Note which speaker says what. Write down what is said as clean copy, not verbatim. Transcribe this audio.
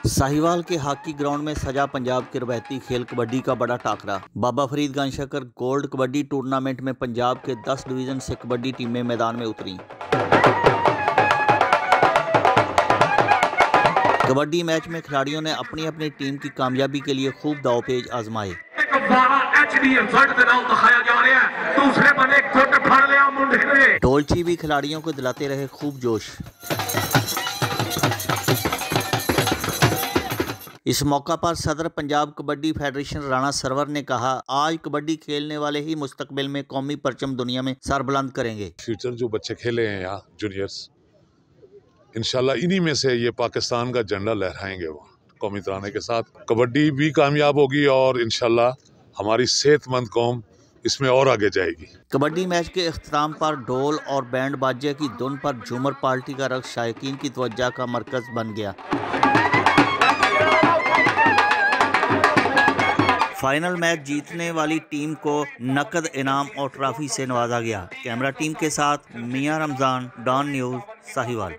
Speaker 1: साहिवाल के hockey ground में सजा पंजाब के रवायती खेल कबड्डी का बड़ा टाकरा। बाबा फरीद गंज शकर गोल्ड कबड्डी टूर्नामेंट में पंजाब के 10 डिवीजन से कबड्डी टीमें मैदान में उतरी। कबड्डी मैच में खिलाड़ियों ने अपनी अपनी टीम की कामयाबी के लिए खूब दावपेच आजमाए। ढोलची भी खिलाड़ियों को दिलाते रहे खूब जोश। इस मौका पर सदर पंजाब कबड्डी फेडरेशन राणा सरवर ने कहा, आज कबड्डी खेलने वाले ही मुस्तकबिल में कौमी परचम दुनिया में सर बुलंद करेंगे।
Speaker 2: फ्यूचर जो बच्चे खेले हैं यहाँ जूनियर्स, इंशाल्लाह इन्हीं में से ये पाकिस्तान का झंडा लहराएंगे वो कौमी तराने के साथ। कबड्डी भी कामयाब होगी और इंशाल्लाह हमारी सेहतमंद कौम इसमें और आगे जाएगी।
Speaker 1: कबड्डी मैच के इख्तिताम पर ढोल और बैंड बाजे की धुन पर झूमर पार्टी का रक्स शायकीन की तवज्जो का मरकज बन गया। फाइनल मैच जीतने वाली टीम को नकद इनाम और ट्रॉफी से नवाजा गया। कैमरा टीम के साथ मियां रमजान, डॉन न्यूज़, साहिवाल।